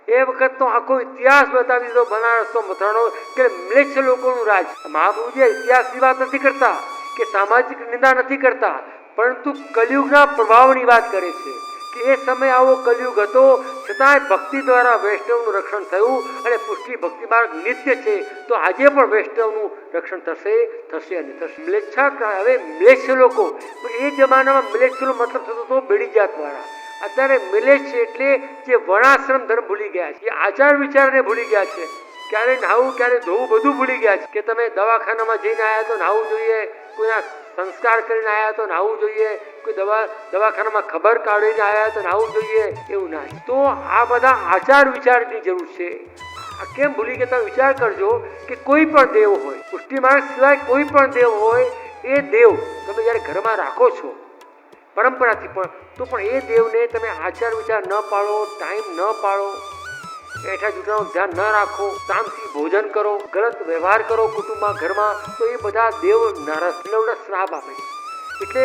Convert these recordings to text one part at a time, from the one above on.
એ વખતનો આખો ઇતિહાસ બતાવી દીધો બનારસનો મથરાનો કે મ્લેચ્છ લોકોનું રાજ. મહાપ્રભુજી ઇતિહાસની વાત નથી કરતા કે સામાજિક નિંદા નથી કરતા, પરંતુ કલિયુગના પ્રભાવની વાત કરે છે કે એ સમય આવો કલિયુગ હતો, છતાંય ભક્તિ દ્વારા વૈષ્ણવનું રક્ષણ થયું અને પુષ્ટિ ભક્તિ માર્ગ નિત્ય છે. તો આજે પણ વૈષ્ણવનું રક્ષણ થશે અને થશે. મ્લેચ્છા હવે મ્લેચ્છ લોકો, એ જમાનામાં મ્લેચ્છનો મતલબ થતો હતો બેડી જાતવાળા. અત્યારે મ્લેચ્છ એટલે જે વર્ણાશ્રમ ધર્મ ભૂલી ગયા છે, આચાર વિચારને ભૂલી ગયા છે, ક્યારે નાહવું ક્યારે ધોવું બધું ભૂલી ગયા છે. કે તમે દવાખાનામાં જઈને આવ્યા તો નાહવું જોઈએ, કોઈના સંસ્કાર કરીને આવ્યા તો નાહવું જોઈએ, કોઈ દવાખાનામાં ખબર કાઢીને આવ્યા તો નાહવું જોઈએ, એવું ના. તો આ બધા આચાર વિચારની જરૂર છે. આ કેમ ભૂલી ગયા? તમે વિચાર કરજો કે કોઈ પણ દેવ હોય, પુષ્ટિ માર્ગ સિવાય કોઈ પણ દેવ હોય, એ દેવ તમે જ્યારે ઘરમાં રાખો છો પરંપરાથી, પણ એ દેવને તમે આચાર વિચાર ન પાડો, ટાઈમ ન પાડો, એઠા જૂઠાનું ધ્યાન ન રાખો, તામસી ભોજન કરો, ગલત વ્યવહાર કરો કુટુંબમાં ઘરમાં, તો એ બધા દેવ નારાજ શ્રાપ આપે. એટલે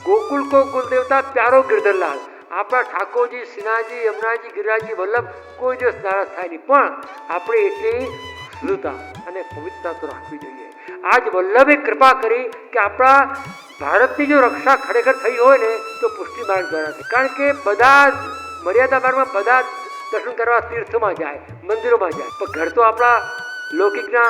ગોકુળ કો કુલ દેવતા પ્યારો ગિરધરલાલ, આપણા ઠાકોરજી, સિન્હાજી, યમુનાજી, ગિરિરાજજી, વલ્લભ કોઈ દિવસ નારાજ થાય નહીં, પણ આપણે એટલી શુદ્ધતા અને પવિત્રતા તો રાખવી જોઈએ. આજ વલ્લભે કૃપા કરી કે આપણા ભારતની જો રક્ષા ખરેખર થઈ હોય ને તો પુષ્ટિ માર્ગ દ્વારા છે. કારણ કે બધા મર્યાદા માર્ગમાં બધા દર્શન કરવા તીર્થમાં જાય, મંદિરોમાં જાય, પણ ઘર તો આપણા લૌકિકના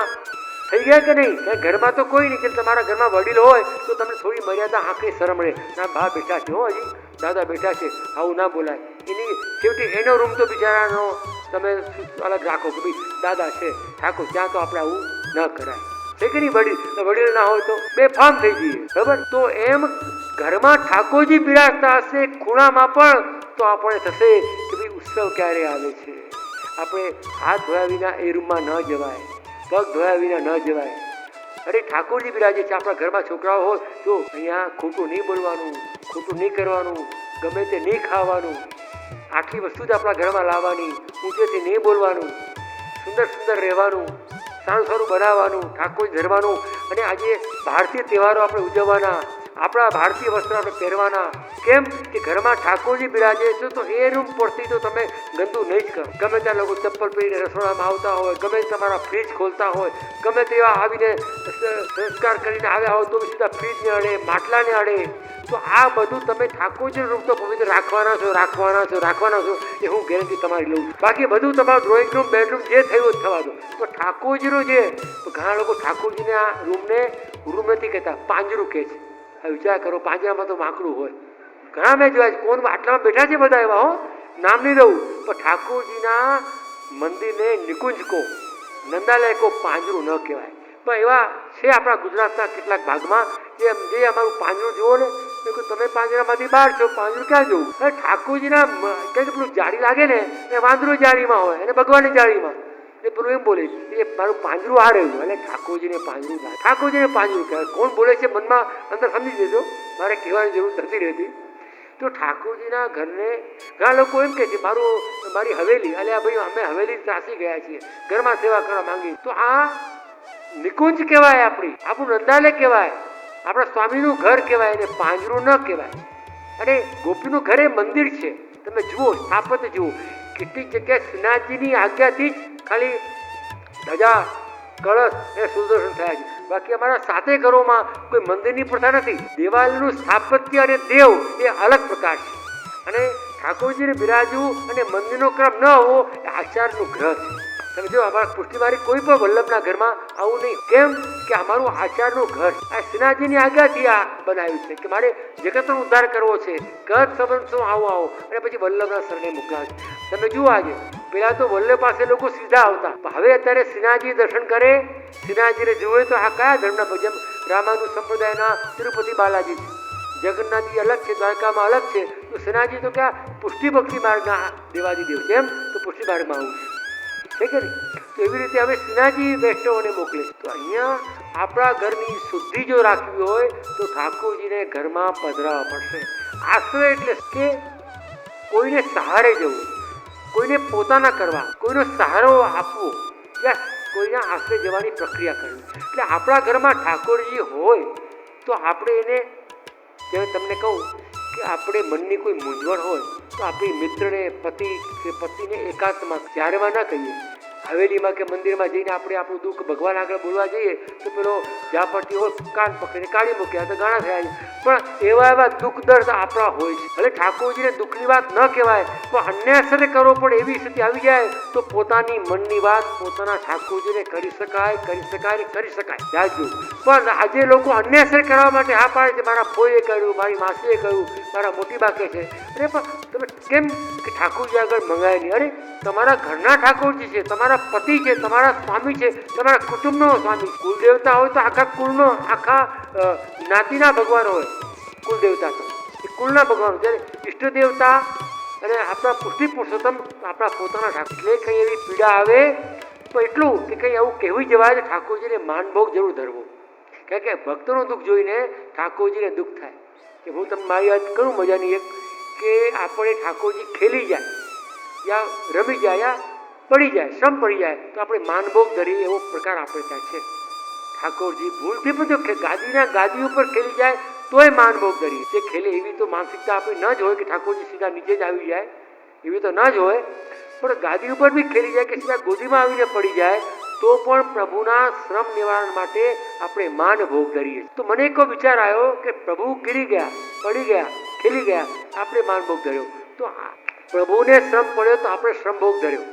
થઈ ગયા કે નહીં? ઘરમાં તો કોઈ નહીં. તમારા ઘરમાં વડીલ હોય તો તમને થોડી મર્યાદા આંખની શરમ રહે. ના, બા બેઠા છે, હો હજી દાદા બેઠા છે, આવું ના બોલાય. એની છેવટે એનો રૂમ તો બિચારાનો તમે અલગ રાખો કે ભાઈ દાદા છે ઠાકોર, ત્યાં તો આપણે આવું ન કરાય છે કે નહીં? વડીલ ના હોય તો બેફામ થઈ જઈએ, બરાબર? તો એમ ઘરમાં ઠાકોરજી બિરાજતા હશે ખૂણામાં પણ, તો આપણે થશે કે ભાઈ ઉત્સવ ક્યારે આવે છે. આપણે હાથ ધોયા વિના એ રૂમમાં ન જવાય, પગ ધોયા વિના ન જવાય. અરે ઠાકોરજી બિરાજે છે આપણા ઘરમાં. છોકરાઓ હોય તો અહીંયા ખોટું નહીં બોલવાનું, ખોટું નહીં કરવાનું, ગમે તે નહીં ખાવાનું, આટલી વસ્તુ જ આપણા ઘરમાં લાવવાની, ઊંચેથી નહીં બોલવાનું, સુંદર સુંદર રહેવાનું, સારું સારું બનાવવાનું, ઠાકોરજી ધરવાનું. અને આજે ભારતીય તહેવારો આપણે ઉજવવાના, આપણા ભારતીય વસ્ત્રો આપણે પહેરવાના. કેમ કે ઘરમાં ઠાકોરજી બિરાજે છે, તો એ રૂમ પડતી તો તમે ગંદુ નહીં જ કરો. ગમે ત્યાં લોકો ચપ્પલ પહેરીને રસોડામાં આવતા હોય, ગમે તમારા ફ્રીજ ખોલતા હોય, ગમે તેવા આવીને સંસ્કાર કરીને આવ્યા હોય તો સીધા ફ્રીજને અડે, માટલાને અડે. તો આ બધું તમે ઠાકોરજી રૂમ તો પવિત્ર રાખવાના છો, એ હું ગેરંટી તમારી લઉં છું. બાકી બધું તમારું ડ્રોઈંગ રૂમ, બેડરૂમ જે થયું જ થવા દો. તો ઠાકોરજીનું જે, ઘણા લોકો ઠાકોરજીને આ રૂમ નથી કહેતા, પાંજરું કહે છે. હવે વિચાર કરો, પાંજરામાં તો માકડું હોય. ઘણા મેં જોયા છે, કોણ આટલામાં બેઠા છે બધા એવા, હો નામ નહીં દઉં, પણ ઠાકોરજીના મંદિરને નિકુંજ કો, નંદાલય કો પાંજરું ન કહેવાય. પણ એવા છે આપણા ગુજરાતના કેટલાક ભાગમાં જે અમારું પાંજરું જુઓ ને, તમે પાંજરામાંથી બહાર છો, પાંજરું ક્યાં જવું? ઠાકોરજીના કંઈક પેલું જાળી લાગે ને, એ વાંદરું જાળીમાં હોય અને ભગવાનની જાળીમાં. એ પેલું એમ બોલે એ મારું પાંજરું આ રહ્યું, એટલે ઠાકોરજીને પાંજરું કહેવાય. કોણ બોલે છે મનમાં અંદર સમજી દેજો, મારે કહેવાની જરૂર નથી રહેતી. તો ઠાકોરજીના ઘરને ઘણા લોકો એમ કહે છે મારી હવેલી, અલ્યા ભાઈ અમે હવેલી ત્રાસી ગયા છીએ, ઘરમાં સેવા કરવા માંગી. તો આ નિકુંજ કહેવાય, આપણું નંદાલય કહેવાય, આપણા સ્વામીનું ઘર કહેવાય, એને પાંજરું ન કહેવાય. અને ગોપીનું ઘર એ મંદિર છે. તમે જુઓ, સ્થાપત્ય જુઓ, કેટલીક જગ્યાએ શ્રીનાથજીની આજ્ઞાથી જ ખાલી ધજા, કળશ એ સુદર્શન થયા છે. બાકી અમારા 7 ઘરોમાં કોઈ મંદિરની પ્રથા નથી. દેવાલયનું સ્થાપત્ય અને દેવ એ અલગ પ્રકાર છે. અને ઠાકોરજીને બિરાજવું અને મંદિરનો ક્રમ ન હોવો એ આચારનું ગ્રહ છે. તમે જો અમારા પુષ્ટિમારી કોઈ પણ વલ્લભના ઘરમાં આવું નહીં. કેમ કે અમારું આચારનું ઘર આ શ્રીનાથજીની આજ્ઞાથી આ બનાવ્યું છે કે મારે જગતનો ઉદ્ધાર કરવો છે, કદ સંબંધ શું આવો અને પછી વલ્લભના શરણે મૂકવા છે. તમે જુઓ, આજે પેલા તો વલ્લભ પાસે લોકો સીધા આવતા, હવે અત્યારે શ્રીનાથજી દર્શન કરે, શ્રીનાથજીને જુએ તો આ કયા ધર્મના ભજન? રામાનુ સંપ્રદાયના તિરુપતિ બાલાજી છે, જગન્નાથજી અલગ છે, દ્વારકામાં અલગ છે. તો શ્રીનાથજી તો ક્યાં પુષ્ટિ ભક્તિ માર્ગના દેવાદિદેવ છે, એમ તો પુષ્ટિ માર્ગમાં આવું છે કે નહીં? તો એવી રીતે હવે શ્રીનાથજી વૈષ્ણવોને મોકલે. તો અહીંયા આપણા ઘરની શુદ્ધિ જો રાખવી હોય તો ઠાકોરજીને ઘરમાં પધરાવવા પડશે. આશ્રય એટલે કે કોઈને સહારે જવું, કોઈને પોતાના કરવા, કોઈનો સહારો આપવો, યા કોઈના આશ્રય જવાની પ્રક્રિયા કરવી. એટલે આપણા ઘરમાં ઠાકોરજી હોય તો આપણે એને, જેમ તમને કહું કે આપણે મનની કોઈ મૂંઝવણ હોય તો આપણી મિત્રને પતિ કે પત્નીને એકાંતમાં જાહેરમાં ના કહીએ. હવેલીમાં કે મંદિરમાં જઈને આપણે આપણું દુઃખ ભગવાન આગળ બોલવા જઈએ તો પેલો જાપટી હોય કાન પકડીને કાઢી મૂક્યા તો ગાણા થયા છે. પણ એવા દુઃખ દર્દ આપણા હોય છે. ભલે ઠાકોરજીને દુઃખની વાત ન કહેવાય તો અન્યાસરે કરવો પડે એવી સ્થિતિ આવી જાય તો પોતાની મનની વાત પોતાના ઠાકોરજીને કરી શકાય. જાજો. પણ આજે લોકો અન્યાસરે કરવા માટે હા પાડે છે. મારા ફોઈએ કહ્યું, મારી માસીએ કહ્યું, મારા મોટી બાકે છે. અરે પણ તમે કેમ કે ઠાકોરજી આગળ મંગાય નહીં? અરે તમારા ઘરના ઠાકોરજી છે, તમારા પતિ છે, તમારા સ્વામી છે, તમારા કુટુંબનો સ્વામી. કુલદેવતા હોય તો આખા કુળનો આખા જ્ઞાતિના ભગવાન હોય. કુલદેવતા તો એ કુળના ભગવાન. જ્યારે ઈષ્ટ દેવતા અને આપણા પુષ્ટિ પુરુષોત્તમ આપણા પોતાના ઠાકોર. એટલે કંઈ એવી પીડા આવે તો એટલું કે કંઈ આવું કહેવું જવાય છે ઠાકોરજીને માનભોગ જરૂર ધરવો. કારણ કે ભક્તોનું દુઃખ જોઈને ઠાકોરજીને દુઃખ થાય. કે હું તમને મારી વાત કરું મજાની એક, કે આપણે ઠાકોરજી ખેલી જાય યા રમી જાય યા પડી જાય, શ્રમ પડી જાય તો આપણે માનભોગ ધરીએ એવો પ્રકાર આપણે ત્યાં છે. ઠાકોરજી ભૂલથી પણ જો ગાદી ઉપર ખેલી જાય તોય માનભોગ ધરીએ. તે ખેલે એવી તો માનસિકતા આપણી ન જ હોય કે ઠાકોરજી સીધા નીચે જ આવી જાય, એવી તો ન જ હોય. પણ ગાદી ઉપર બી ખેલી જાય કે સીધા ગોદીમાં આવીને પડી જાય તો પણ પ્રભુના શ્રમ નિવારણ માટે આપણે માનભોગ ધરીએ. તો મને એક વિચાર આવ્યો કે પ્રભુ ગીરી ગયા, પડી ગયા, ખેલી ગયા, આપણે માનભોગ ધર્યો. તો પ્રભુને શ્રમ પડ્યો તો આપણે શ્રમભોગ ધર્યો.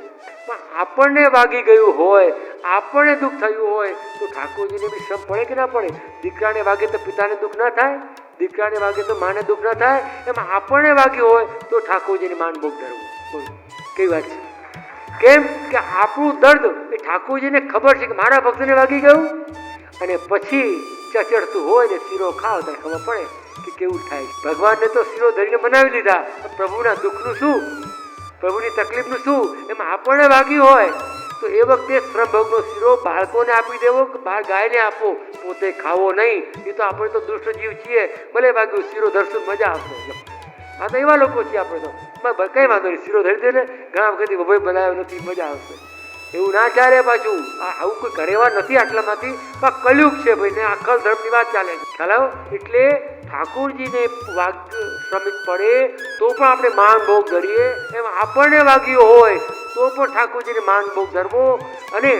પણ આપણને વાગી ગયું હોય, આપણને દુઃખ થયું હોય તો ઠાકોરજીને બી શ્રમ પડે કે ના પડે? દીકરાને વાગે તો પિતાને દુઃખ ના થાય, દીકરાને વાગે તો માને દુઃખ ના થાય. એમાં આપણને વાગ્યું હોય તો ઠાકોરજીને માનભોગ ધરવું. કેવી વાત છે? કેમ કે આપણું દર્દ એ ઠાકોરજીને ખબર છે કે મારા ભક્તને વાગી ગયું. અને પછી ચચડતું હોય ને શીરો ખાવ તો ખબર પડે કે કેવું થાય. ભગવાનને તો શીરો ધરીને બનાવી લીધા, પ્રભુના દુઃખનું શું, પ્રભુની તકલીફનું શું? એમાં આપણને વાગ્યું હોય તો એ વખતે શ્રમભોગનો શીરો બાળકોને આપી દેવો કે ગાયને આપો, પોતે ખાવો નહીં. એ તો આપણે તો દુષ્ટ જીવ છીએ, ભલે વાગ્યું શીરો ધરશું મજા આવશે. આ તો એવા લોકો છીએ આપણે તો કઈ વાંધો નહીં, શીરો ધરી દે ને, ઘણા વખત ભોય બનાવ્યો નથી, મજા આવશે. એવું ના ચાલે. પાછું આવું કોઈ કરેવા નથી આટલામાંથી, પણ કલયુગ છે ભાઈ ને, આખલ ધર્મની વાત ચાલે. ખ્યાલ આવ્યો? એટલે ઠાકોરજીને શ્રમિક પડે તો પણ આપણે માનભોગ ધરીએ. એમ આપણને વાગ્યું હોય તો પણ ઠાકોરજીને માનભોગ ધરવો અને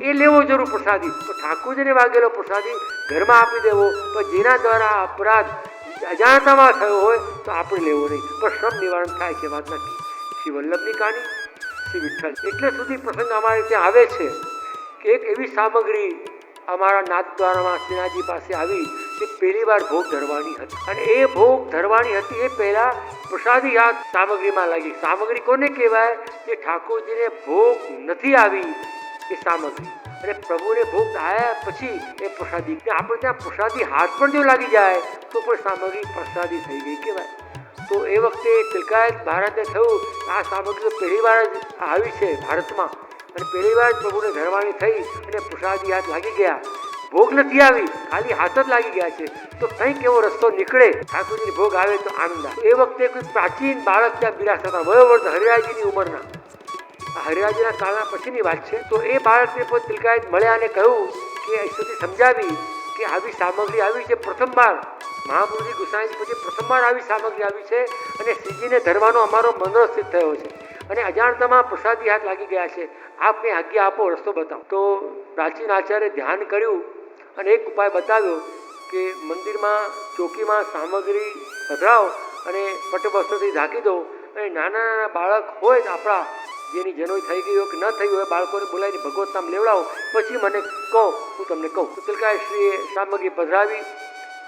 એ લેવો જરૂર પ્રસાદી. તો ઠાકોરજીને વાગેલો પ્રસાદી ઘરમાં આપી દેવો. પણ જેના દ્વારા અપરાધ અજાણતામાં થયો હોય તો આપણે લેવો નહીં, પણ શ્રમ નિવારણ થાય છે. વાત નથી. શ્રી વલ્લભની કહાની, શ્રી વિઠ્ઠલ. એટલે સુધી પ્રસંગ અમારે ત્યાં આવે છે કે એક એવી સામગ્રી અમારા નાથદ્વારામાં શ્રીનાથજી પાસે આવી કે પહેલી વાર ભોગ ધરવાની હતી. અને એ ભોગ ધરવાની હતી એ પહેલા પ્રસાદી યાદ સામગ્રીમાં લાગી. સામગ્રી કોને કહેવાય? કે ઠાકોરજીને ભોગ નથી આવી એ સામગ્રી, અને પ્રભુને ભોગ આવ્યા પછી એ પ્રસાદી. આપણે ત્યાં પ્રસાદી હાથ પણ જો લાગી જાય તો પણ સામગ્રી પ્રસાદી થઈ ગઈ કહેવાય. તો એ વખતે તિલકાયત ભારતને થયું આ સામગ્રી તો પહેલી વાર જ આવી છે ભારતમાં, અને પહેલી વાર પ્રભુને ધરવાની થઈ અને પ્રસાદી હાથ લાગી ગયા. ભોગ નથી આવી, ખાલી હાથ જ લાગી ગયા છે. તો કંઈક એવો રસ્તો નીકળે, ઠાકોરજીની ભોગ આવે તો આનંદ. એ વખતે કોઈ પ્રાચીન બાળક ત્યાં બિરાજતા હતા, વયોવૃદ્ધ હરિરાયજીની ઉંમરના. હરિરાયજીના કાળના પછીની વાત છે. તો એ બાળકને પોતે તિલકાયત મળ્યા અને કહ્યું કે ઈશ્વરથી સમજાવી કે આવી સામગ્રી આવી છે, પ્રથમવાર મહાપુરુષજી ગુસાઈજી પછી પ્રથમવાર આવી સામગ્રી આવી છે અને શ્રીજીને ધરવાનો અમારો મનોરથ સિદ્ધ થયો છે અને અજાણતામાં પ્રસાદી હાથ લાગી ગયા છે, આપને આજ્ઞા આપો, રસ્તો બતાવો. તો પ્રાચીન આચાર્ય ધ્યાન કર્યું અને એક ઉપાય બતાવ્યો કે મંદિરમાં ચોકીમાં સામગ્રી પધરાવો અને પટવસ્ત્રથી ઢાંકી દો, અને નાના નાના બાળક હોય આપણા જેની જનોઈ થઈ ગઈ હોય કે ન થઈ હોય બાળકોને બોલાવીને ભગવત નામ લેવડાવો, પછી મને કહો, હું તમને કહું. તો તિલકાયશ્રીએ સામગ્રી પધરાવી,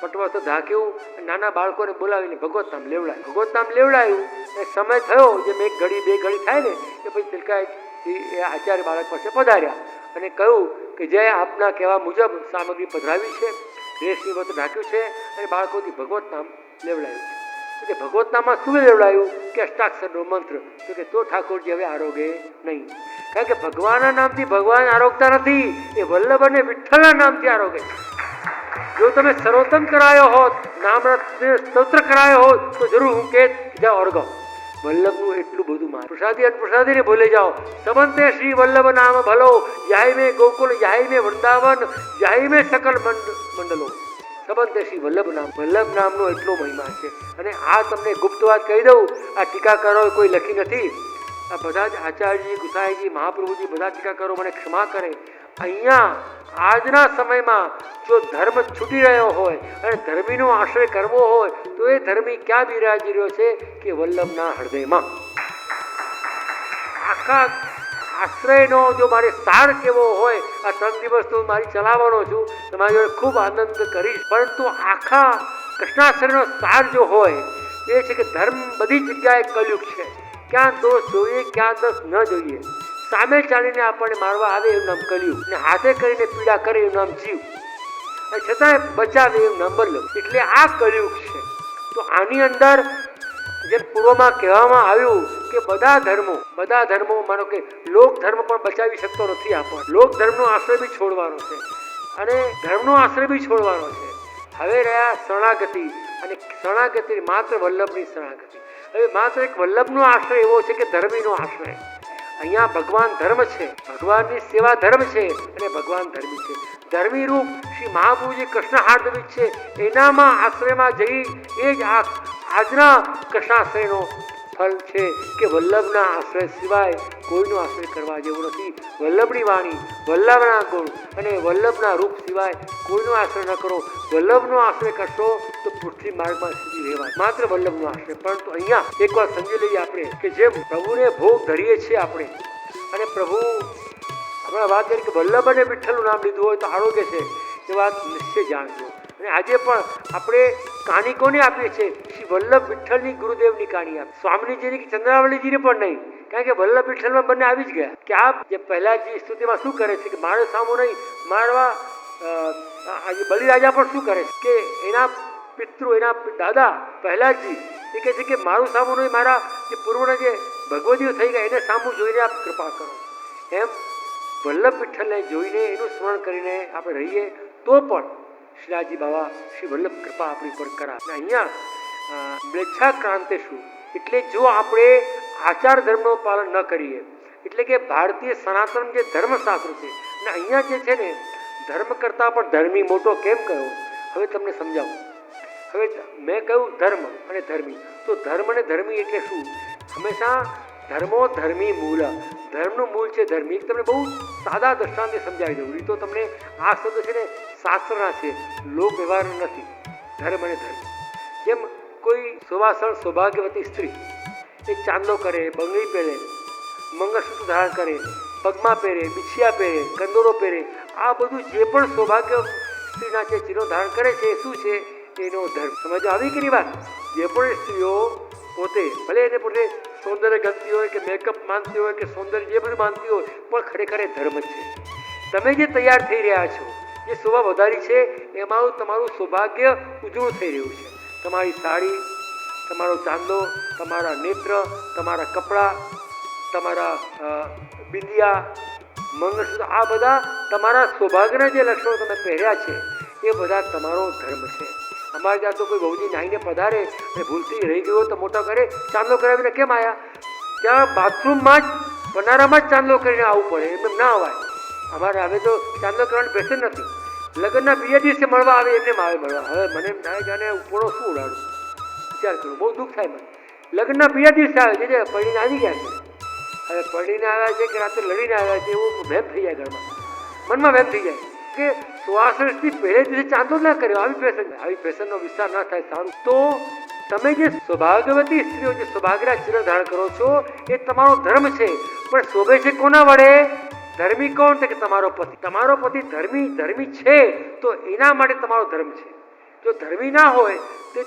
પટવસ્ત્ર ઢાંક્યું, નાના બાળકોને બોલાવીને ભગવત નામ લેવડાવ્યું. ભગવત નામ લેવડાવ્યું અને સમય થયો જેમ એક ઘડી બે ઘડી થાય ને કે પછી તિલકાયજી આચાર્ય બાળક પાસે પધાર્યા અને કહ્યું કે જય આપના કહેવા મુજબ સામગ્રી પધરાવી છે, રેશમી વસ્ત્ર ઢાંક્યું છે અને બાળકોથી ભગવત નામ લેવડાવ્યું છે. કે ભગવત નામમાં શું લેવડાવ્યું? કે અષ્ટાક્ષરનો મંત્ર. તો કે તો ઠાકોરજી હવે આરોગે નહીં, કારણ કે ભગવાનના નામથી ભગવાન આરોગતા નથી, એ વલ્લભ અને વિઠ્ઠલના નામથી આરોગે છે. જો તમે સર્વોત્તમ કરાયો હોત, નામ સ્તોત્ર કરાયો હોત તો જરૂર હું કે જાઓ અર્ગો. વલ્લભનું એટલું બધું માન. પ્રસાદી અને પ્રસાદીને ભૂલે જાઓ. સમંતે શ્રી વલ્લભ નામ ભલો, યાહી મેં ગોકુલ, યાહી મેં વૃંદાવન, યાહી મેં સકલ મંડલો. સંબંધ શ્રી વલ્લભ નામ. વલ્લભ નામનો એટલો મહિમા છે. અને આ તમને ગુપ્ત વાત કહી દઉં, આ ટીકાકારોએ કોઈ લખી નથી. આ બધા જ આચાર્યજી, ગુસાઈજી, મહાપ્રભુજી બધા ટીકાકારો મને ક્ષમા કરે. અહીંયા આજના સમયમાં જો ધર્મ છૂટી રહ્યો હોય અને ધર્મીનો આશ્રય કરવો હોય તો એ ધર્મી ક્યાં બિરાજી રહ્યો છે કે વલ્લભના હૃદયમાં. આખા આશ્રયનો જો મારે સાર કેવો હોય, આ 3 દિવસ તો મારી ચલાવવાનો છું, તમારી જોડે ખૂબ આનંદ કરીશ, પરંતુ આખા કૃષ્ણાશ્રયનો સાર જો હોય એ છે કે ધર્મ બધી જગ્યાએ કલયુગ છે. ક્યાં દોષ જોઈએ, ક્યાં દોષ ન જોઈએ. સામે ચાલીને આપણને મારવા આવે એવું નામ કલયુગ, ને હાથે કરીને પીડા કરે એવું નામ જીવ, અને છતાંય બચાવે એવું નામ વલ્લભ. એટલે આ કલયુગ છે. તો આની અંદર જે પૂર્વમાં કહેવામાં આવ્યું કે બધા ધર્મો માનો કે લોક ધર્મ પણ બચાવી શકતો નથી. આપણને લોક ધર્મનો આશ્રય બી છોડવાનો છે અને ધર્મનો આશ્રય બી છોડવાનો છે. હવે રહ્યા શરણાગતિ, અને શરણાગતિ માત્ર વલ્લભની શરણાગતિ. હવે માત્ર એક વલ્લભનો આશ્રય એવો છે કે ધર્મીનો આશ્રય. અહીંયા ભગવાન ધર્મ છે, ભગવાનની સેવા ધર્મ છે, અને ભગવાન ધર્મી છે. ધર્મી રૂપ શ્રી મહાપ્રભુજી કૃષ્ણ હાર્દવિક છે, એનામાં આશ્રયમાં જઈ એ જ આજના કૃષ્ણાશ્રયનો ફળ છે કે વલ્લભના આશ્રય સિવાય કોઈનો આશ્રય કરવા જેવું નથી. વલ્લભની વાણી, વલ્લભના ગુણ અને વલ્લભના રૂપ સિવાય કોઈનો આશ્રય ન કરો. વલ્લભનો આશ્રય કરશો તો પૃથ્વી માર્ગમાં સીધી રહેવાય, માત્ર વલ્લભનો આશ્રય. પરંતુ અહીંયા એક વાત સમજી લઈએ આપણે કે જેમ પ્રભુને ભોગ ધરીએ છીએ આપણે, અને પ્રભુ આપણે વાત કરી કે વલ્લભ અને વિઠ્ઠલનું નામ લીધું હોય તો આરોગ્ય છે, એ વાત નિશ્ચય જાણજો. અને આજે પણ આપણે કહાની કોને આપીએ છીએ? શ્રી વલ્લભ વિઠ્ઠલની ગુરુદેવની કહાની આપી, સ્વામીજીની કે ચંદ્રાવલીજીની પણ નહીં. કારણ કે વલ્લભ વિઠ્ઠલમાં બંને આવી જ ગયા કે આપ જે પહેલાજી સ્તુતિમાં શું કરે છે કે મારો સામો નહીં મારવા. આજે બલિરાજા પણ શું કરે છે કે એના પિતૃ, એના દાદા પહેલાજી એ કહે છે કે મારું સામું નહીં, મારા જે પૂર્વના જે ભગવદીઓ થઈ ગયા એને સામું જોઈને આપ કૃપા કરો. એમ વલ્લભ વિઠ્ઠલને જોઈને એનું સ્મરણ કરીને આપણે રહીએ તો પણ શ્રીનાથજી બાબા શ્રી વલ્લભ કૃપા આપણી પર કરા. અને અહીંયા મ્લેચ્છા ક્રાંતે શું એટલે જો આપણે આચાર ધર્મનું પાલન ન કરીએ, એટલે કે ભારતીય સનાતન જે ધર્મશાસ્ત્ર છે, અને અહીંયા જે છે ને ધર્મ કરતાં પણ ધર્મી મોટો કેમ કહ્યો હવે તમને સમજાવું. હવે મેં કહ્યું ધર્મ અને ધર્મી, તો ધર્મ અને ધર્મી એટલે શું? હંમેશા ધર્મો ધર્મી મૂળ, ધર્મનું મૂળ છે ધર્મી. એક તમને બહુ સાદા દ્રષ્ટાંતે સમજાવી દઉં. એ તો તમને આ શબ્દ છે ને શાસ્ત્રના છે, લોક વ્યવહાર નથી. ધર્મ અને ધર્મ જેમ કોઈ સુવાસણ સૌભાગ્યવતી સ્ત્રી એ ચાંદલો કરે, બંગડી પહેરે, મંગળસૂત્ર ધારણ કરે, પગમાં પહેરે, બિછિયા પહેરે, કંદોરો પહેરે, આ બધું જે પણ સૌભાગ્ય સ્ત્રીના જે ચિહ્નો ધારણ કરે છે એ શું છે? એનો ધર્મ. સમજો આવી કે વાત? જે પણ સ્ત્રીઓ પોતે ભલે એને પોતે સૌંદર્ય ગમતી હોય કે મેકઅપ માનતી હોય કે સૌંદર્ય જે બધું માનતી હોય, પણ ખરેખર એ ધર્મ જ છે. તમે જે તૈયાર થઈ રહ્યા છો, જે શોભા વધારી છે, એમાં તમારું સૌભાગ્ય ઉજળું થઈ રહ્યું છે. તમારી સાડી, તમારો ચાંદલો, તમારા નેત્ર, તમારા કપડાં, તમારા બિંદિયા, મંગળસૂત્ર, આ બધા તમારા સૌભાગ્યના જે લક્ષણો તમે પહેર્યા છે એ બધા તમારો ધર્મ છે. અમારે ત્યાં તો કોઈ બહુજી નાહીને પધારે અને ભૂલથી રહી ગયો તો મોટા કરે ચાંદલો કરાવીને કેમ આવ્યા? ત્યાં બાથરૂમમાં જ પનારામાં જ ચાંદલો કરીને આવવું પડે, એમ ના અવાય. અમારે હવે તો ચાંદલો કરવાની પેશન નથી. લગ્નના બીજા દિવસે મળવા આવે એમને આવે મળવા. હવે મને એમ થાય જાણે ઉપડો શું ઉડાડું, વિચાર કરું, બહુ દુઃખ થાય મને. લગ્નના બીજા દિવસે આવે છે, પડીને આવી ગયા છે. હવે પડીને આવ્યા છે કે રાત્રે લડીને આવ્યા છે એવું ભેમ થઈ જાય ઘરમાં, મનમાં ભેમ થઈ જાય કે સુવાસણથી પહેલે દિવસે ચાંદલો ના કર્યો. આવી ફેશનનો વિસ્તાર ના થાય સારું. તો તમે જે સૌભાગ્યવતી સ્ત્રીઓ જે સૌભાગ્યના ચિહ્ન ધારણ કરો છો એ તમારો ધર્મ છે, પણ શોભે છે કોના વડે? ધર્મી કોણ? કે તમારો પતિ. તમારો પતિ ધર્મી છે તો એના માટે તમારો ધર્મ છે. જો ધર્મી ના હોય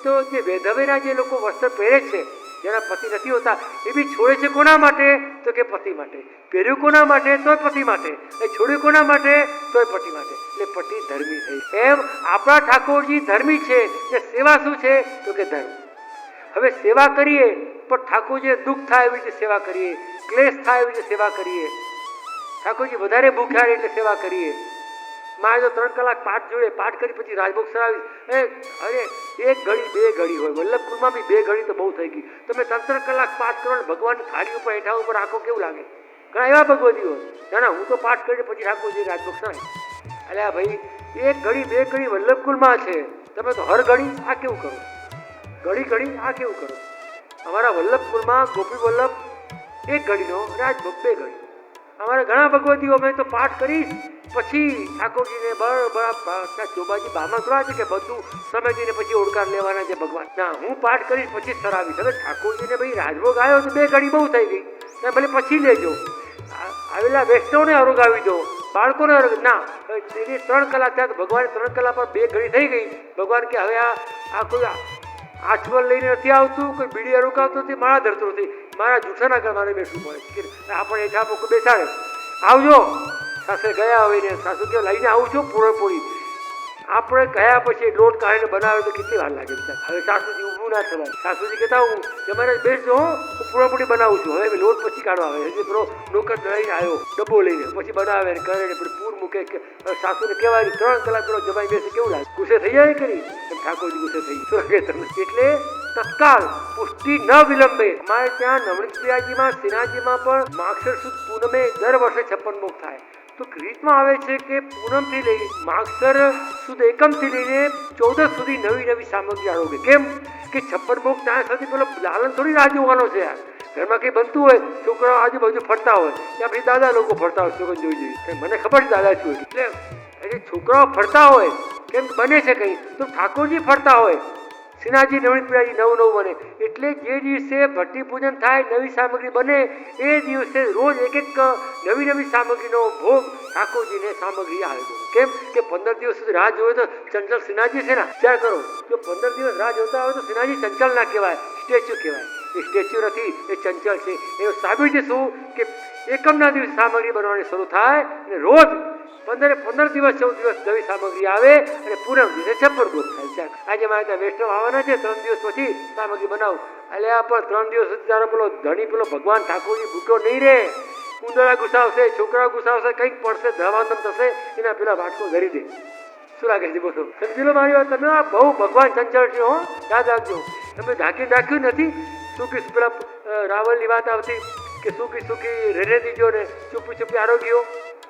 તો જે વેધવેના જે લોકો વસ્ત્ર પહેરે છે, જેના પતિ નથી હોતા, એ બી છોડે છે કોના માટે? તો કે પતિ માટે. પહેર્યું કોના માટે? તોય પતિ માટે. એ છોડ્યું કોના માટે? તોય પતિ માટે. એટલે પતિ ધર્મી થઈ. એમ આપણા ઠાકોરજી ધર્મી છે. એ સેવા શું છે? તો કે ધર્મ. હવે સેવા કરીએ પણ ઠાકોરજી દુઃખ થાય એવી રીતે સેવા કરીએ, ક્લેશ થાય એવી રીતે સેવા કરીએ. ઠાકોરજી વધારે ભૂખ્યા એટલે સેવા કરીએ. મારે તો 3 કલાક પાઠ જોઈએ, પાઠ કરી પછી રાજભોગ સરાવીશ. અરે 1 ઘડી 2 ઘડી હોય, વલ્લભપુરમાં બી 2 ઘડી તો બહુ થઈ ગઈ. તમે 3 કલાક પાઠ કરો ને ભગવાનની થાળી ઉપર હેઠા ઉપર રાખો, કેવું લાગે? ઘણા એવા ભગવતી હોય, ના હું તો પાઠ કરીને પછી ઠાકોરજી રાજભોગ સરાવીશ. અલ્યા ભાઈ 1 ઘડી 2 ઘડી વલ્લભકુલમાં છે, તમે તો હર ઘડી આ કેવું કરો, ઘડી ઘડી આ કેવું કરો. અમારા વલ્લભપુરમાં ગોપી વલ્લભ એક ઘડીનો, રાજભોગ 2 ઘડી. અમારે ઘણા ભગવતીઓ અમે તો પાઠ કરી પછી ઠાકોરજીને બરાબર ચોબાજી બામાં કરવા છે કે બધું સમેટીને પછી ઓળકાર લેવાના છે ભગવાન. ના, હું પાઠ કરીશ પછી સરાવીશ. હવે ઠાકોરજીને ભાઈ રાજભોગ આવ્યો તો 2 ઘડી બહુ થઈ ગઈ, તમે ભલે પછી લેજો. આવેલા વૈષ્ણવને અરોગાવી દો, બાળકોને ના. એની 3 કલાક થયા તો ભગવાન 3 કલાક પર 2 ઘડી થઈ ગઈ. ભગવાન કે હવે આ કોઈ આચવલ લઈને નથી આવતું, કોઈ બીડી અરોગાવતું નથી, માળા ધરતું નથી, મારા જૂઠાના ઘર મારે બેસવું પડે. આપણે એક આપો બેસાડે આવજો. સાસરે ગયા હોય ને સાસુ કે લઈને આવું છું પૂરેપૂરી. આપણે ગયા પછી લોટ કાઢીને બનાવે તો કેટલી વાર લાગે. હવે સાસુજી ઊભું ના થવાય. સાસુજી કહેતા હું તમારે બેસજો, હું પૂરેપૂરી બનાવું છું. હવે લોટ પછી કાઢવા આવે હજી પેલો નોકર લઈને આવ્યો ડબ્બો લઈને પછી બનાવે ને કરે ને પૂર મૂકે. સાસુને કહેવાય 3 કલાક પેલો જમાઈ બેસે કેવું લાગે, ગુસ્સે થઈ જાય કરી. ઠાકોરજી ગુસ્સે થઈ શું તમને. એટલે તત્કાલ પુષ્ટિ ન વિલંબે. અમારે ત્યાં નવણીપ્રિયાજીમાં શ્રીનાથજીમાં પણ માગસર સુદ પૂનમે દર વર્ષે 56 ભોગ થાય. તો રીતમાં આવે છે કે પૂનમથી લઈ માગસર સુદ એકમથી લઈને 14 સુધી નવી સામગ્રી આરોગે. કેમ કે 56 ભોગ ત્યાં સુધી પેલો લાલન થોડી રાહ જોવાનો છે યાર. ઘરમાં કંઈ બનતું હોય, છોકરાઓ આજુબાજુ ફરતા હોય, ત્યાં પછી દાદા લોકો ફરતા હોય, છોકરા જોઈ મને ખબર છે દાદા છું એટલે છોકરાઓ ફરતા હોય કેમ બને છે કંઈ, તો ઠાકોરજી ફરતા હોય, શ્રીનાથજી નવણીપ્રિયાજી નવું બને. એટલે જે દિવસે ભટ્ટી પૂજન થાય, નવી સામગ્રી બને, એ દિવસે રોજ એક નવી સામગ્રીનો ભોગ ઠાકોરજીને સામગ્રી આવે. કેમ કે 15 દિવસ સુધી રાહ જોવે તો ચંચલ શ્રીનાથજી છે ને. વિચાર કરો, જો 15 દિવસ રાહ જોતા હોય તો શ્રીનાથજી ચંચલ ના કહેવાય, સ્ટેચ્યુ કહેવાય. એ સ્ટેચ્યુ નથી, એ ચંચલ છે. એનું સાબિત છે શું કે એકમના દિવસે સામગ્રી બનવાની શરૂ થાય અને રોજ 15 દિવસ 14 દિવસ નવી સામગ્રી આવે અને પૂનમ દિવસે 56 ભોગ થાય. આજે મારે ત્યાં વૈષ્ણવ આવવાના છે, 3 દિવસ પછી સામગ્રી બનાવું. એટલે આ પણ 3 દિવસ સુધી તારો પેલો ધણી પેલો ભગવાન ઠાકોરજી ભૂખ્યો નહીં રહે. ઉંદરા ગુસાવશે, છોકરા ગુસાવશે, કંઈક પડશે, ધવાંતમ થશે, એના પેલા વાટકો ધરી દે. શું લાગે છે બોલો? સમજી લો મારી વાત. તમે આ બહુ ભગવાન ચંચળ છે હો, યાદ રાખજો. તમે ઢાંક્યું નથી. સુખી પેલા રાવણની વાત આવતી કે સુખી રેને દીજો ને ચૂપી આરોગ્યો.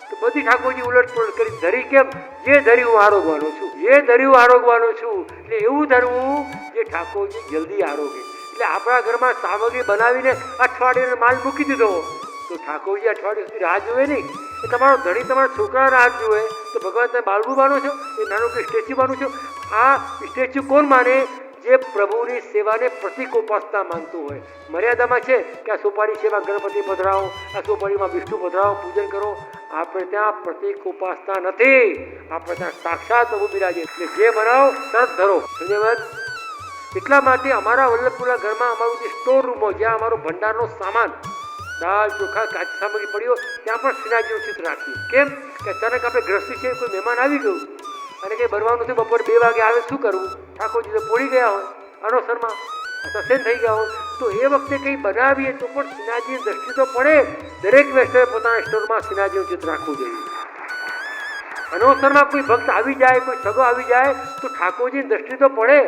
તો બધી ઠાકોરજી ઉલટપુલટ કરી ધરી. કેમ? જે ધરી હું આરોગવાનો છું, જે ધરી હું આરોગવાનો છું. એટલે એવું ધરવું જે ઠાકોરજી જલ્દી આરોગે. એટલે આપણા ઘરમાં સામગ્રી બનાવીને અઠવાડિયાનો માલ મૂકી દીધો તો ઠાકોરજી અઠવાડિયા સુધી રાહ જોવે નહીં. એ તમારો ધણી તમારા છોકરા રાહ જોવે તો ભગવાન તમે બાળવું માનો છો, એ નાનું કે સ્ટેચ્યુ માનું છો. આ સ્ટેચ્યુ કોણ માને? જે પ્રભુની સેવાને પ્રતિક ઉપાસના માનતું હોય. મર્યાદામાં છે કે આ સોપારી સેવા ગણપતિ પધરાવો, આ સોપારીમાં વિષ્ણુ પધરાવો, પૂજન કરો. આપણે ત્યાં પ્રતિક ઉપાસના નથી, આપણે ત્યાં સાક્ષાત પ્રભુ બિરાજે. એટલે જે બનાવો તરત ધરો. ધન્યવાદ. એટલા માટે અમારા વલ્લભપુરના ઘરમાં અમારું જે સ્ટોર રૂમો, જ્યાં અમારો ભંડારનો સામાન દાળ ચોખા કાચી સામગ્રી પડી હોય, ત્યાં પણ શ્રીનાથજીનું ચિત્ર રાખીએ. કેમ કે અચાનક આપણે ગ્રસ્તી છે, કોઈ મહેમાન આવી ગયું અને કંઈ બનવાનું છે, બપોર 2 વાગે આવે, શું કરવું? ઠાકોરજી તો પોળી ગયા હોય અનોસરમાં, સસેન થઈ ગયા હોય, તો એ વખતે કંઈ બનાવીએ તો પણ શ્રીનાથજીની દ્રષ્ટિ તો પડે. દરેક વૈષ્ણવે પોતાના સ્ટોરમાં શ્રીનાથજીનું ચિત્ર રાખવું જોઈએ. અનોસરમાં કોઈ ભક્ત આવી જાય, કોઈ સગો આવી જાય તો ઠાકોરજીની દ્રષ્ટિ તો પડે.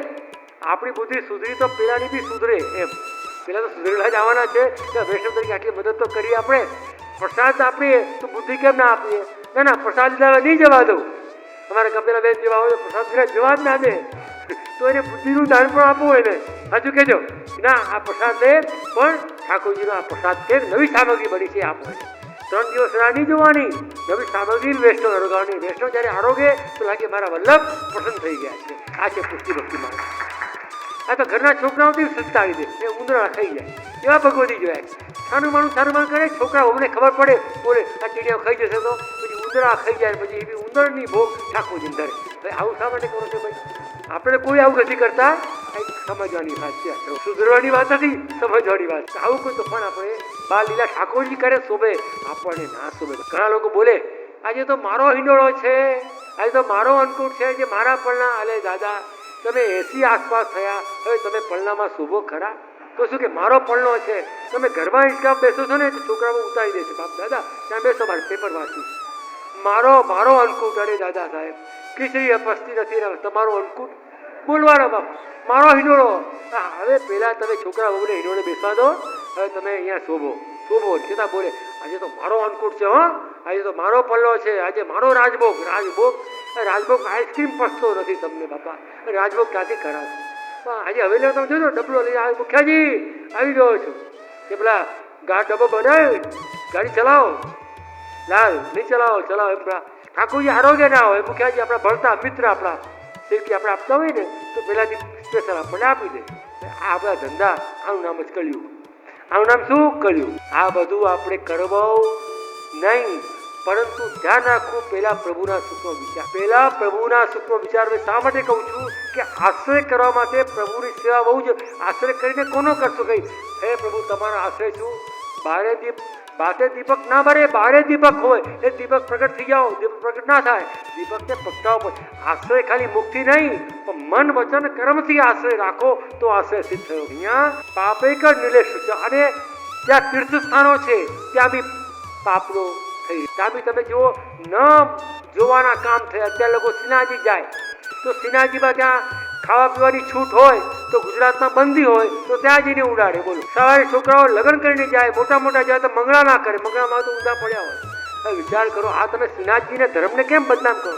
આપણી બુદ્ધિ સુધરી તો પેલાની બી સુધરે. એમ પેલા તો સુધરેલા જ આવવાના છે કે વૈષ્ણવ તરીકે આટલી મદદ તો કરીએ. આપણે પ્રસાદ આપીએ તો બુદ્ધિ કેમ ના આપીએ? ના પ્રસાદ લીધા નહીં જવા દઉં. અમારે કપેલા બેન જેવા હોય પ્રસાદ લીધા જવા જ ના દે. તો એને બુદ્ધિનું દાન પણ આપવું હોય ને, હજુ કહેજો ના આ પ્રસાદ લે, પણ ઠાકોરજીનો આ પ્રસાદ છે, નવી સામગ્રી બની છે આપો. 3 દિવસ રાહ નહીં જોવાની, નવી સામગ્રી વૈષ્ણવ આરોગવાની. વૈષ્ણવ જ્યારે આરોગે તો લાગે મારા વલ્લભ પ્રસન્ન થઈ ગયા છે. આ છે પુષ્ટિ ભક્તિ માર્ગ. આ તો ઘરના છોકરાઓથી સંતાડી દે, એ ઉંદરા ખાઈ જાય, એવા ભગવતી જોયા. સાનું માનું કરે, છોકરા અમને ખબર પડે બોલે આ ચીડિયા ખાઈ જશે તો પછી ઉંદરા ખાઈ જાય, પછી એવી ઉંદરની ભોગ ઠાકોરજી ધરે. ભાઈ આવું શા માટે કરો છો ભાઈ? આપણે કોઈ આવું નથી કરતા. સમજવાની વાત છે, સુધરવાની વાત નથી, સમજવાની વાત. આવું કોઈ તોફાન આપણે બાલ લીલા ઠાકોરજી કરે શોભે, આપણને ના શોભે. ઘણા લોકો બોલે આજે તો મારો હિંડોળો છે, આજે તો મારો અન્નકૂટ છે, જે મારા પલના. અલે દાદા તમે 80 આસપાસ થયા, હવે તમે પલનામાં શોભો ખરા? તો શું કે મારો પલનો છે? તમે ઘરમાં હિંચકા બેસો છો ને તો છોકરાઓ ઉતારી દેશે. બાપ દાદા ત્યાં બેસો, મારે પેપર વાંચું. મારો અન્નકૂટ. અરે દાદા સાહેબ ખીચડી અપસ્તી નથી, તમારો અન્નકૂટ બોલવાનો બાપ, મારો હિંડોળો. હવે પેલા તમે છોકરા વગરે હિંડોળે બેસવા દો. હવે તમે અહીંયા શોભો છતાં બોલે આજે તો મારો અન્નકૂટ છે, હો આજે તો મારો પલ્લો છે, આજે મારો રાજભોગ. રાજભોગ આઈસ્ક્રીમ પસતો નથી તમને બાપા, રાજભોગ ક્યાંથી કરાશે? આજે હવેલી તમે જોજો ડબલો લઈ આવે, મુખિયાજી આવી ગયો છું કે પેલા ડબ્બો બનાવે, ગાડી ચલાવો, લાલ નહીં ચલાવો, ચલાવો એમ પેલા ઠાકોરજી આરોગ્ય ના હોય, મુખિયાજી આપણા ભણતા મિત્ર આપણા સેફટી આપણે આપતા હોય ને તો પહેલાંથી સ્પેશિયલ આપણને આપી દે. આ આપણા ધંધા, આનું નામ જ કળિયુગ. આનું નામ શું? કળિયુગ. આ બધું આપણે કરવું નહીં, પરંતુ ધ્યાન રાખવું પહેલા પ્રભુના સુખનો વિચાર, પહેલા પ્રભુના સુખનો વિચાર. મેં શા માટે કહું છું કે આશ્રય કરવા માટે પ્રભુની સેવા બહુ જ. આશ્રય કરીને કોનો કરશો? કઈ હે પ્રભુ તમારો આશ્રય છું, બારે બાતે દીપક ના બરે, બારે દીપક હોય એ દીપક પ્રગટ થઈ જાઓ, દીપક પ્રગટ ના થાય, દીપકને પ્રગટાવો. આશ્રય ખાલી મુક્તિ નહીં, પણ મન વચન કર્મથી આશ્રય રાખો તો આશ્રય સિદ્ધ થયો. અહીંયા પાપેક નિલેશ છે, અને ત્યાં તીર્થ સ્થાનો છે ત્યાં બી પાપનો થઈ, ત્યાં બી તમે જુઓ ન જોવાના કામ થયા. અત્યારે લોકો શ્રીનાથજી જાય તો શ્રીનાથજીમાં ત્યાં ખાવા પીવાની છૂટ હોય તો ગુજરાતમાં બંધી હોય તો ત્યાં જઈને ઉડાડે. બોલો, સવારે છોકરાઓ લગ્ન કરીને જાય, મોટા મોટા જાય તો મંગળા ના કરે, મંગળામાં તો ઊંધા પડ્યા હોય. હવે વિચાર કરો, આ તમે શ્રીનાથજીને ધર્મને કેમ બદનામ કરો?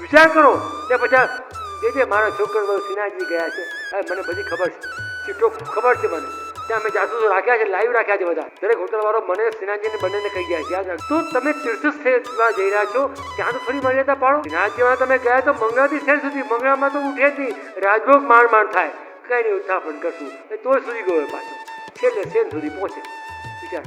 વિચાર કરો. તે પછી જે મારા છોકરો શ્રીનાથજી ગયા છે, હવે મને બધી ખબર છે, ચીટો ખબર છે મને, ત્યાં અમે જાસૂસો રાખ્યા છે, લાઈવ રાખ્યા છે બધા, દરેક હોટલવાળો મને શ્રીનાથજીને બંનેને કહી ગયા છે. યાદ તો તમે તીર્થસ્થળમાં જઈ રહ્યા છો ત્યાં તો થોડી મર્યાદા પાડો. શ્રીનાથજીમાં તમે ગયા તો મંગળાથી શેર સુધી, મંગળામાં તો ઉઠે જ નહીં, રાજભોગ માંડ થાય, કઈ નહીં ઉત્થાપન કરશું એ તોય સુધી ગયો પાછો, છેલ્લે શેર સુધી પહોંચે.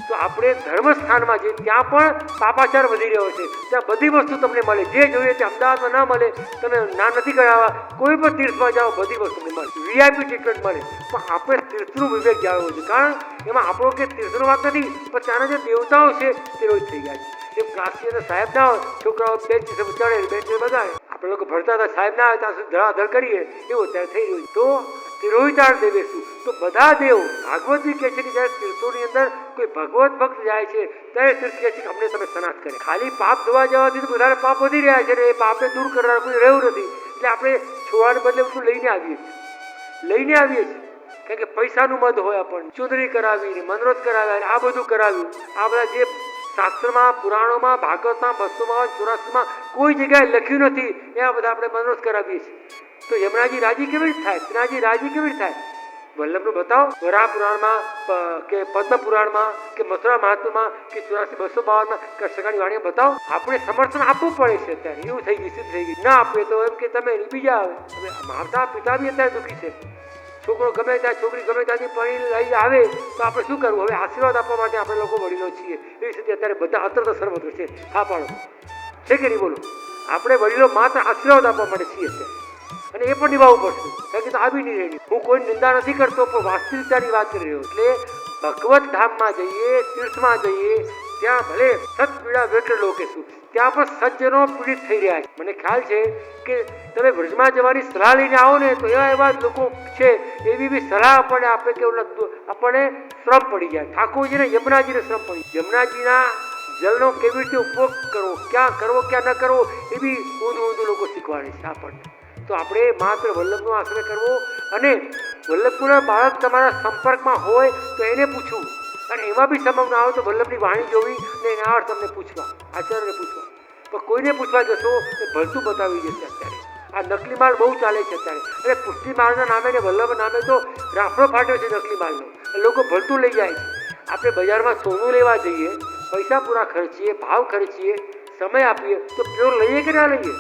તો આપણે ધર્મ સ્થાનમાં જઈએ ત્યાં પણ પાપાચાર વધી રહ્યો છે. ત્યાં બધી વસ્તુ તમને મળે, જે જોઈએ તે અમદાવાદમાં ના મળે. તમે ના નથી કરાવવા, કોઈ પણ તીર્થમાં જાઓ બધી વસ્તુ તમને મળે, વીઆઈપી ટ્રીટમેન્ટ મળે. પણ આપણે તીર્થનું વિવેક જાળવવું છે, કારણ એમાં આપણો કે તીર્થનો વાત નથી, પણ ત્યાંના જે દેવતાઓ છે તે રોજ થઈ ગયા છે. એ ક્લાસની અંદર સાહેબ ના હોય, છોકરાઓ બેન્ચ ચડે, બેન્ચ બગાડે. આપણે લોકો ભણતા હતા, સાહેબ ના આવે ત્યાં સુધી ધડાધડ કરીએ, એવું અત્યારે થઈ રહ્યું. તો તિરોહિતાર દેવે શું? તો બધા દેવ ભાગવતજી કહે છે કે જ્યારે તીર્થોની અંદર કોઈ ભગવત ભક્ત જાય છે ત્યારે તીર્થ કહે છે કે અમને તમે સનાથ કરે. ખાલી પાપ ધોવા જવાથી તો વધારે પાપ વધી રહ્યા છે, એ પાપને દૂર કરનાર કોઈ રહ્યું નથી. એટલે આપણે છોડવાને બદલે બધું લઈને આવીએ છીએ, કારણ કે પૈસાનું મદ હોય, આપણને ચૂંદડી કરાવી, મનોરથ કરાવ્યા, આ બધું કરાવ્યું. આ બધા જે શાસ્ત્રમાં, પુરાણોમાં, ભાગવતમાં, 284માં કોઈ જગ્યાએ લખ્યું નથી, એવા બધા આપણે મનોરથ કરાવીએ છીએ. તો યમરાજી રાજી કેવી રીતે થાય? શ્રીનાથજી રાજી કેવી રીતે થાય? વલ્લભનું બતાવો. વરાહ પુરાણમાં કે પદ્મ પુરાણમાં કે મથુરા મહાત્મામાં કે 84-252માં કૃષ્ણની વાણીઓ બતાવો. આપણે સમર્થન આપવું પડે છે. અત્યારે એવું થઈ ગયું, સિદ્ધ થઈ ગયું. ના આપે તો એમ કે તમે બીજા આવે. હવે માતા પિતા બી અત્યારે દુઃખી છે. છોકરો ગમે ત્યાં, છોકરી ગમે ત્યાંથી પરણી લઈ આવે તો આપણે શું કરવું? હવે આશીર્વાદ આપવા માટે આપણે લોકો વડીલો છીએ, એવી સ્થિતિ અત્યારે બધા અત્યારે સર્વત્ર છે. હા પાડો છે કે નહીં? બોલો. આપણે વડીલો માત્ર આશીર્વાદ આપવા માટે છીએ અત્યારે, અને એ પણ નિભાવવું પડશે, કારણ કે તો આવી નહીં રહેલી. હું કોઈ નિંદા નથી કરતો, પણ વાસ્તવિકતાની વાત કરી રહ્યો. એટલે ભગવત ધામમાં જઈએ, તીર્થમાં જઈએ, ત્યાં ભલે સત પીડા વેઠ લોકો શું, ત્યાં પણ સજ્જનો પીડિત થઈ રહ્યા છે. મને ખ્યાલ છે કે તમે વ્રજમાં જવાની સલાહ લઈને આવો ને તો એવા લોકો છે, એવી બી સલાહ આપણને આપે કે આપણને શ્રમ પડી જાય. ઠાકોરજીને યમુનાજીને શ્રમ પડી, યમુનાજીના જલનો કેવી રીતે ઉપયોગ કરવો, ક્યાં કરવો ક્યાં ન કરવો, એ બી ઊંધું લોકો શીખવાડે છે આપણને. તો આપણે માત્ર વલ્લભનો આશ્રય કરવો, અને વલ્લભપુરના બાળક તમારા સંપર્કમાં હોય તો એને પૂછવું, અને એમાં બી સમજ ના આવે તો વલ્લભની વાણી જોવી અને એના અર્થ તમને પૂછવા, આચાર્યને પૂછવા. પણ કોઈને પૂછવા જશો એ ભલતું બતાવી જશે. અત્યારે આ નકલી માલ બહુ ચાલે છે અત્યારે, અને પુષ્ટિ માળના નામે ને વલ્લભ નામે તો રાફડો ફાટ્યો છે નકલી માલનો. લોકો ભલતું લઈ જાય છે. આપણે બજારમાં સોનું લેવા જઈએ, પૈસા પૂરા ખર્ચીએ, ભાવ ખર્ચીએ, સમય આપીએ, તો પ્યોર લઈએ કે ના લઈએ?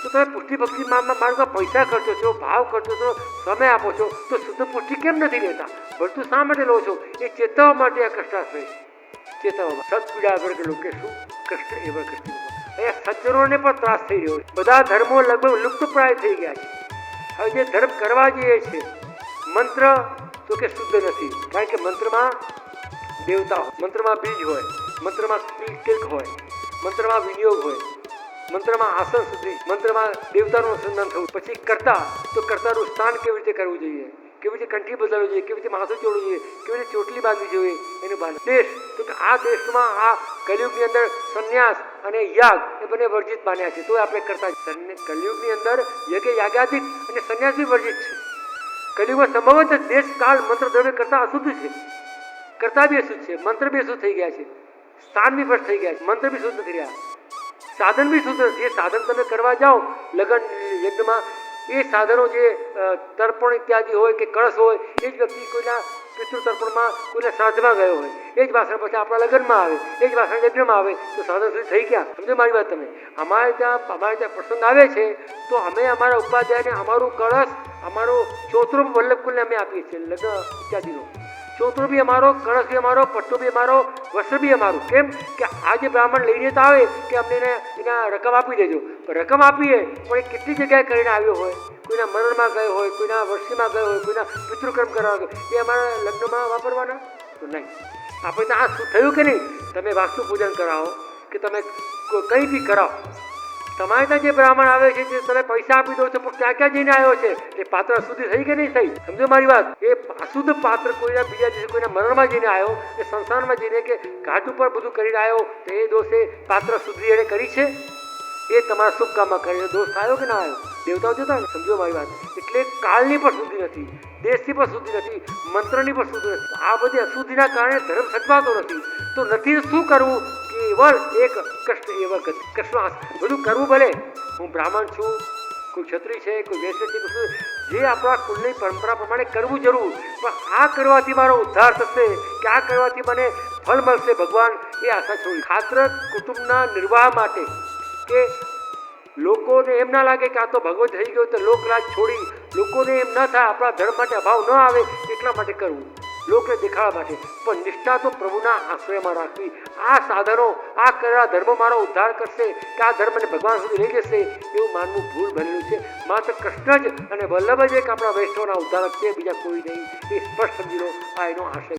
તો તમે પુષ્ટિ ભક્તિ માર્ગમાં પૈસા ખર્ચો છો, ભાવ ખર્ચો છો, સમય આપો છો, તો શુદ્ધ પુષ્ટિ કેમ નથી લેતા? ભલતું શા માટે લો છો? એ ચેતવવા માટે આ કષ્ટાશ્રય, ચેતવવામાં. સત્પીડા આગળ કે લોકો શું કષ્ટ એવા કષ્ટ. અહીંયા સજ્જનોને પણ ત્રાસ થઈ રહ્યો છે. બધા ધર્મો લગભગ લુપ્તપ્રાય થઈ ગયા છે. હવે જે ધર્મ કરવા જઈએ છે, મંત્ર તો કે શુદ્ધ નથી, કારણ કે મંત્રમાં દેવતા હોય, મંત્રમાં બીજ હોય, મંત્રમાં તિલક હોય, મંત્રમાં વિનિયોગ હોય, મંત્રમાં આસન સુધી, મંત્રમાં દેવતાનું અનુસંધાન થવું. પછી કરતા તો કર્તાનું સ્થાન કેવી રીતે કરવું જોઈએ, કેવી રીતે કંઠી બદલવી જોઈએ, કેવી રીતે માથું જોડવું જોઈએ, કેવી રીતે ચોટલી બાંધવી જોઈએ, એનું બાંધ. દેશ તો કે આ દેશમાં આ કલિયુગની અંદર સંન્યાસ અને યાગ એ બંને વર્જિત માન્યા છે, તો આપણે કરતા. કલિયુગની અંદર યજ્ઞ યાગાદિક અને સંન્યાસ બી વર્જિત છે. કલિયુગમાં સંભવત દેશ કાળ મંત્ર દ્રવ્ય કરતા અશુદ્ધ છે, કરતા બી અશુદ્ધ છે, મંત્ર બી અશુદ્ધ થઈ ગયા છે, સ્થાન બી ભ્રષ્ટ થઈ ગયા છે, મંત્ર બી શુદ્ધ નથી રહ્યા. સાધન બી શુદ્ધ નથી. એ સાધન તમે કરવા જાઓ લગ્ન યજ્ઞમાં, એ સાધનો જે તર્પણ ઇત્યાદિ હોય કે કળશ હોય, એ જ વ્યક્તિ કોઈના પિતૃ તર્પણમાં કોઈના શ્રાદ્ધમાં ગયો હોય, એ જ વાસણ પછી આપણા લગ્નમાં આવે, એ જ વાસણ યજ્ઞમાં આવે, તો સાધન શુદ્ધ થઈ ગયા. સમજો મારી વાત તમે? અમારે ત્યાં પ્રસંગ આવે છે તો અમે અમારા ઉપાધ્યાયને અમારું કળશ, અમારો ચોતરો વલ્લભકુલને અમે આપીએ છીએ લગ્ન ઇત્યાદિનો. ચોતરો બી અમારો, કળશ બી અમારો, પટ્ટો બી અમારો, વસ્ત્ર બી અમારું. કેમ કે આ જે બ્રાહ્મણ લઈને તો આવે કે અમને એના રકમ આપી દેજો, રકમ આપીએ પણ એ કેટલી જગ્યાએ કરીને આવ્યો હોય, કોઈના મરણમાં ગયો હોય, કોઈના વર્ષીમાં ગયો હોય, કોઈના પિતૃકર્મ કરવા ગયો, એ અમારા લગ્નમાં વાપરવાના તો નહીં. આપણે તો આ શું થયું કે નહીં? તમે વાસ્તુ પૂજન કરાવો કે તમે કંઈ બી કરાવો, તમારે ત્યાં જે બ્રાહ્મણ આવે છે જે તમે પૈસા આપી દો છો, પણ ત્યાં ક્યાં જઈને આવ્યો છે? એ પાત્ર અશુદ્ધ થઈ કે નહીં થઈ? સમજો મારી વાત? એ અશુદ્ધ પાત્ર કોઈના બીજા દિવસે કોઈના મરણમાં જઈને આવ્યો, એ સંસારમાં જઈને કે ઘાટ ઉપર બધું કરીને આવ્યો, તો એ દોષે પાત્ર શુદ્ધિ એણે કરી છે? એ તમારા શુભ કામમાં કરીને દોષ થયો કે ના આવ્યો? દેવતાઓ જોતા ને. સમજો મારી વાત? એટલે કાળની પણ શુદ્ધિ નથી, દેશની પણ શુદ્ધિ નથી, મંત્રની પણ શુદ્ધિ નથી. આ બધી અશુદ્ધિના કારણે ધર્મ સચવાતો નથી. તો નથી શું કરવું? કેવળ એક કૃષ્ણ એવા કૃષ્ણ બધું કરવું. ભલે હું બ્રાહ્મણ છું, કોઈ ક્ષત્રિય છે, કોઈ વૈશ્ય છે, કોઈ જે આપણા કુલની પરંપરા પ્રમાણે કરવું જરૂર, પણ આ કરવાથી મારો ઉદ્ધાર થશે કે આ કરવાથી મને ફળ મળશે ભગવાન, એ આશા છોડી ખાતર કુટુંબના નિર્વાહ માટે, કે લોકોને એમ ના લાગે કે આ તો ભગવત થઈ ગયો તો લોકરાજ છોડી, લોકોને એમ ન થાય આપણા ધર્મ માટે અભાવ ન આવે એટલા માટે કરવું, લોકને દેખાડવા માટે. પણ નિષ્ઠા તો પ્રભુના આશ્રયમાં રાખવી. આ સાધનો, આ કરેલા ધર્મો મારો ઉદ્ધાર કરશે કે આ ધર્મને ભગવાન સુધી લઈ જશે એવું માનવું ભૂલ બનેલું છે. માત્ર કૃષ્ણ જ અને વલ્લભ જ એક આપણા વૈષ્ણવના ઉદ્ધારક છે, બીજા કોઈ નહીં. એ સ્પષ્ટ સમજી લો. આ એનો આશય.